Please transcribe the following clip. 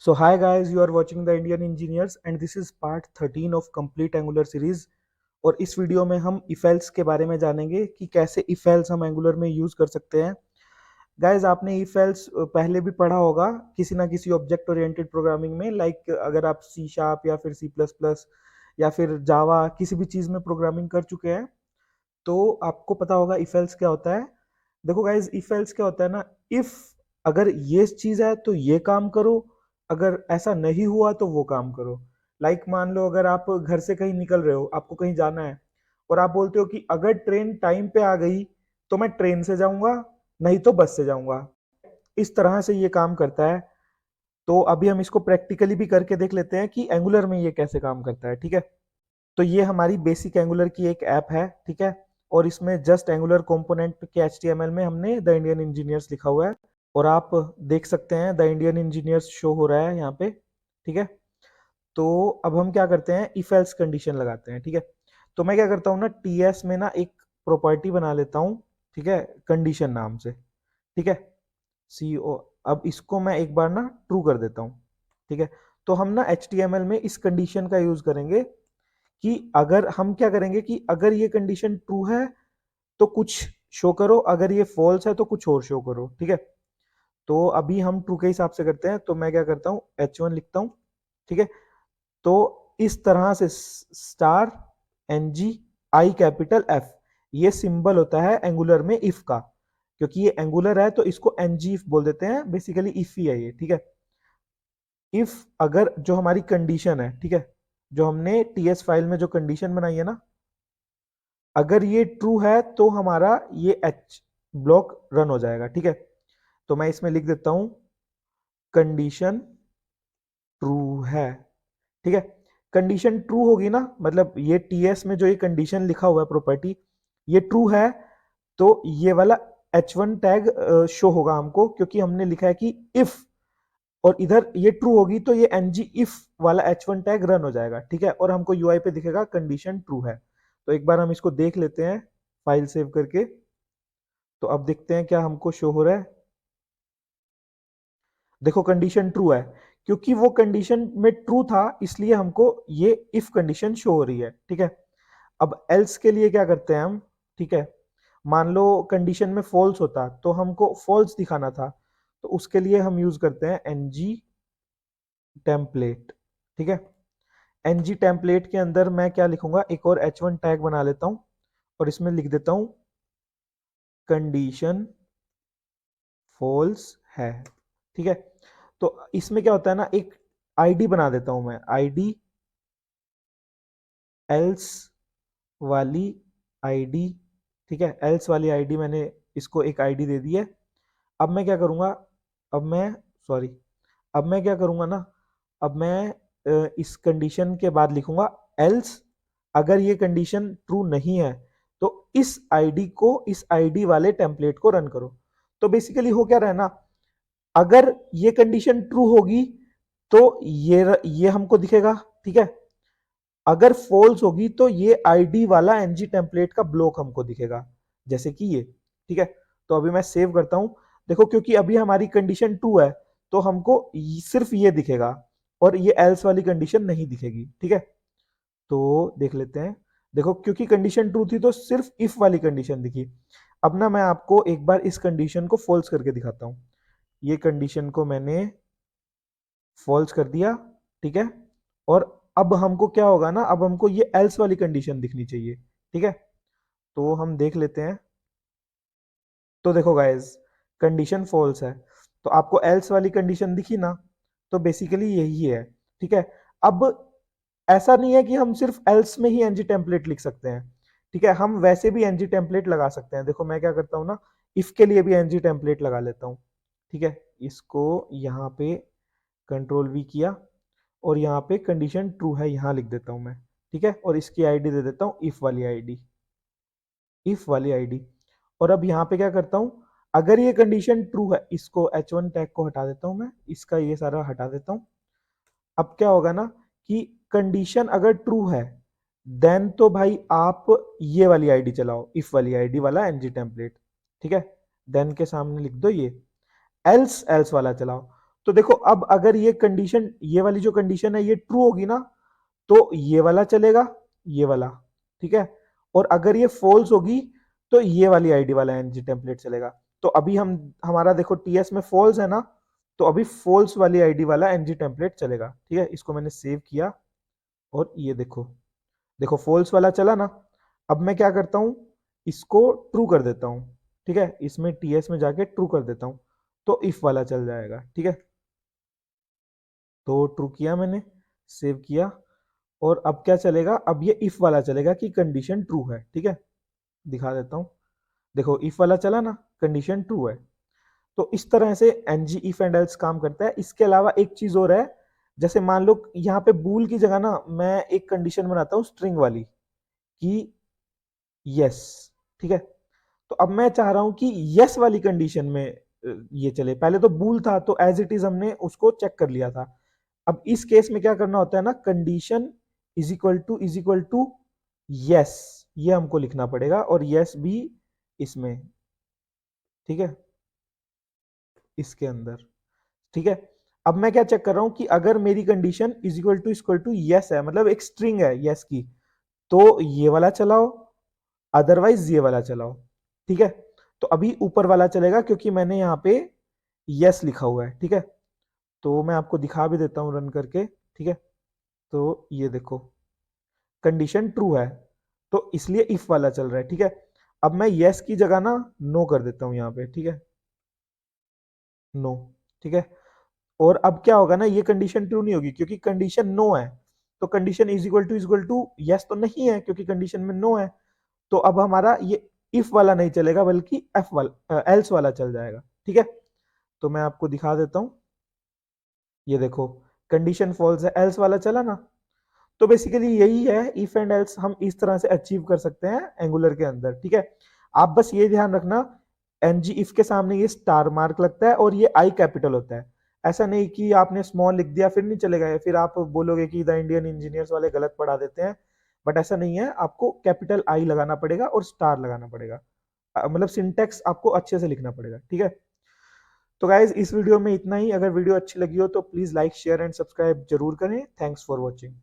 So hi guys, you are watching the Indian Engineers and this is part 13 of complete Angular series। और इस video में हम if else के बारे में जानेंगे कि कैसे if else हम Angular में यूज कर सकते हैं। गाइज आपने if else पहले भी पढ़ा होगा किसी ना किसी ऑब्जेक्ट ओरिएंटेड प्रोग्रामिंग में, लाइक अगर आप C शार्प या फिर C++ या फिर जावा किसी भी चीज में प्रोग्रामिंग कर चुके हैं तो आपको पता होगा if else क्या होता है। देखो गाइज if else क्या होता है ना, if अगर ये चीज है तो ये काम करो, अगर ऐसा नहीं हुआ तो वो काम करो। लाइक मान लो अगर आप घर से कहीं निकल रहे हो, आपको कहीं जाना है और आप बोलते हो कि अगर ट्रेन टाइम पे आ गई तो मैं ट्रेन से जाऊंगा, नहीं तो बस से जाऊंगा। इस तरह से ये काम करता है। तो अभी हम इसको प्रैक्टिकली भी करके देख लेते हैं कि एंगुलर में ये कैसे काम करता है। ठीक है, तो ये हमारी बेसिक एंगुलर की एक ऐप है। ठीक है, और इसमें जस्ट एंगुलर कंपोनेंट के HTML में हमने द इंडियन इंजीनियर्स लिखा हुआ है और आप देख सकते हैं द इंडियन इंजीनियर्स शो हो रहा है यहाँ पे। ठीक है, तो अब हम क्या करते हैं, इफ एल्स कंडीशन लगाते हैं। ठीक है, तो मैं क्या करता हूँ ना, TS में ना एक प्रॉपर्टी बना लेता हूँ। ठीक है, कंडीशन नाम से। ठीक है, CO, अब इसको मैं एक बार ना ट्रू कर देता हूँ। ठीक है, तो हम ना HTML में इस कंडीशन का यूज करेंगे कि अगर हम क्या करेंगे कि अगर ये कंडीशन ट्रू है तो कुछ शो करो, अगर ये फॉल्स है तो कुछ और शो करो। ठीक है, तो अभी हम ट्रू के हिसाब से करते हैं, तो मैं क्या करता हूँ H1 लिखता हूँ। ठीक है, तो इस तरह से star NG I capital F ये सिंबल होता है एंगुलर में इफ का। क्योंकि ये एंगुलर है तो इसको NG इफ बोल देते हैं, बेसिकली इफ ही है ये। ठीक है, इफ अगर जो हमारी कंडीशन है, ठीक है, जो हमने TS फाइल में जो कंडीशन बनाई है ना, अगर ये ट्रू है तो हमारा ये H ब्लॉक रन हो जाएगा। ठीक है, तो मैं इसमें लिख देता हूं कंडीशन ट्रू है। ठीक है, कंडीशन ट्रू होगी ना, मतलब ये TS में जो ये कंडीशन लिखा हुआ है प्रॉपर्टी, ये ट्रू है तो ये वाला H1 टैग शो होगा हमको, क्योंकि हमने लिखा है कि इफ, और इधर ये ट्रू होगी तो ये NG इफ वाला H1 टैग रन हो जाएगा। ठीक है, और हमको UI पे दिखेगा कंडीशन ट्रू है। तो एक बार हम इसको देख लेते हैं फाइल सेव करके, तो अब देखते हैं क्या हमको शो हो रहा है। देखो कंडीशन ट्रू है, क्योंकि वो कंडीशन में ट्रू था इसलिए हमको ये इफ कंडीशन शो हो रही है। ठीक है, अब एल्स के लिए क्या करते हैं हम। ठीक है, मान लो कंडीशन में फॉल्स होता तो हमको फॉल्स दिखाना था, तो उसके लिए हम यूज करते हैं NG टेम्पलेट। ठीक है, NG टेम्पलेट के अंदर मैं क्या लिखूंगा, एक और H1 टैग बना लेता हूं और इसमें लिख देता हूं कंडीशन फॉल्स है। ठीक है, तो इसमें क्या होता है ना, एक ID बना देता हूं मैं, ID एल्स वाली ID। ठीक है, एल्स वाली ID मैंने इसको एक ID दे दी है। अब मैं क्या करूंगा, अब मैं सॉरी अब मैं क्या करूंगा ना, अब मैं इस कंडीशन के बाद लिखूंगा एल्स, अगर ये कंडीशन ट्रू नहीं है तो इस आईडी को, इस आईडी वाले टेम्पलेट को रन करो। तो बेसिकली हो क्या रहा है ना, अगर ये कंडीशन ट्रू होगी तो ये हमको दिखेगा। ठीक है, अगर फॉल्स होगी तो ये आईडी वाला NG टेम्पलेट का ब्लॉक हमको दिखेगा, जैसे कि ये। ठीक है, तो अभी मैं सेव करता हूं। देखो क्योंकि अभी हमारी कंडीशन ट्रू है तो हमको सिर्फ ये दिखेगा और ये एल्स वाली कंडीशन नहीं दिखेगी। ठीक है, तो देख लेते हैं। देखो क्योंकि कंडीशन ट्रू थी तो सिर्फ इफ वाली कंडीशन दिखी। अब ना मैं आपको एक बार इस कंडीशन को फॉल्स करके दिखाता हूं। ये कंडीशन को मैंने फॉल्स कर दिया। ठीक है, और अब हमको क्या होगा ना, अब हमको ये एल्स वाली कंडीशन दिखनी चाहिए। ठीक है, तो हम देख लेते हैं। तो देखो गाइस, कंडीशन फॉल्स है तो आपको एल्स वाली कंडीशन दिखी ना, तो बेसिकली यही है। ठीक है, अब ऐसा नहीं है कि हम सिर्फ एल्स में ही NG टेम्पलेट लिख सकते हैं। ठीक है, हम वैसे भी NG टेम्पलेट लगा सकते हैं। देखो मैं क्या करता हूं ना, इफ के लिए भी NG टेम्पलेट लगा लेता हूं। ठीक है, इसको यहाँ पे कंट्रोल V किया और यहाँ पे कंडीशन ट्रू है यहाँ लिख देता हूं मैं। ठीक है, और इसकी आईडी दे देता हूं इफ वाली आईडी, इफ वाली आईडी। और अब यहाँ पे क्या करता हूं, अगर ये कंडीशन ट्रू है, इसको H1 टैग को हटा देता हूं मैं, इसका ये सारा हटा देता हूं। अब क्या होगा ना कि कंडीशन अगर ट्रू है देन तो भाई आप ये वाली आईडी चलाओ, इफ वाली आईडी वाला NG टेम्पलेट। ठीक है, देन के सामने लिख दो ये, एल्स एल्स वाला चलाओ। तो देखो अब अगर ये कंडीशन, ये वाली जो कंडीशन है ये ट्रू होगी ना, तो ये वाला चलेगा, ये वाला, ठीक है। और अगर ये फॉल्स होगी तो ये वाली आईडी वाला एनजी टेम्पलेट चलेगा। तो अभी हम, हमारा देखो टीएस में फॉल्स है ना, तो अभी फॉल्स वाली आईडी वाला एनजी टेम्पलेट चलेगा, ठीक है। इसको मैंने सेव किया और ये देखो, देखो फॉल्स वाला चला ना। अब मैं क्या करता हूं, इसको ट्रू कर देता हूं, ठीक है। इसमें टीएस में जाके ट्रू कर देता हूं, तो इफ वाला चल जाएगा, ठीक है। तो ट्रू किया मैंने, सेव किया, और अब क्या चलेगा, अब ये इफ वाला चलेगा कि कंडीशन ट्रू है, ठीक है। दिखा देता हूं, देखो इफ वाला चला ना, कंडीशन ट्रू है। तो इस तरह से एनजी इफ एंड एल्स काम करता है। इसके अलावा एक चीज और है, जैसे मान लो यहाँ पे बूल की जगह ना मैं एक कंडीशन बनाता हूँ स्ट्रिंग वाली, कि यस, ठीक है। तो अब मैं चाह रहा हूं कि यस वाली कंडीशन में ये चले। पहले तो बूल था तो एज इट इज हमने उसको चेक कर लिया था। अब इस केस में क्या करना होता है ना, condition is equal to yes, ये हमको लिखना पड़ेगा, और यस भी इसमें, ठीक है, इसके अंदर, ठीक है। अब मैं क्या चेक कर रहा हूं कि अगर मेरी condition is equal to yes है, मतलब एक स्ट्रिंग है यस की, तो ये वाला चलाओ, अदरवाइज ये वाला चलाओ, ठीक है। तो अभी ऊपर वाला चलेगा क्योंकि मैंने यहाँ पे यस लिखा हुआ है, ठीक है। तो मैं आपको दिखा भी देता हूं रन करके, ठीक है। तो ये देखो कंडीशन ट्रू है, तो इसलिए इफ वाला चल रहा है, ठीक है। अब मैं यस की जगह ना नो कर देता हूं यहाँ पे, ठीक है, नो, ठीक है। और अब क्या होगा ना, ये कंडीशन ट्रू नहीं होगी क्योंकि कंडीशन नो है। तो condition is equal to yes तो नहीं है क्योंकि कंडीशन में नो है। तो अब हमारा ये इफ वाला नहीं चलेगा बल्कि एफ वाला, एल्स वाला चल जाएगा, ठीक है। तो मैं आपको दिखा देता हूं, ये देखो कंडीशन फॉल्स है, एल्स वाला चला ना। तो बेसिकली यही है, इफ एंड एल्स हम इस तरह से अचीव कर सकते हैं एंगुलर के अंदर, ठीक है। आप बस ये ध्यान रखना, एनजी इफ के सामने ये स्टार मार्क लगता है और ये आई कैपिटल होता है। ऐसा नहीं कि आपने स्मॉल लिख दिया फिर नहीं चलेगा, फिर आप बोलोगे कि द इंडियन इंजीनियर्स वाले गलत पढ़ा देते हैं। बट ऐसा नहीं है, आपको कैपिटल आई लगाना पड़ेगा और स्टार लगाना पड़ेगा, मतलब सिंटेक्स आपको अच्छे से लिखना पड़ेगा, ठीक है। तो गाइज इस वीडियो में इतना ही। अगर वीडियो अच्छी लगी हो तो please like share and subscribe जरूर करें। Thanks for watching.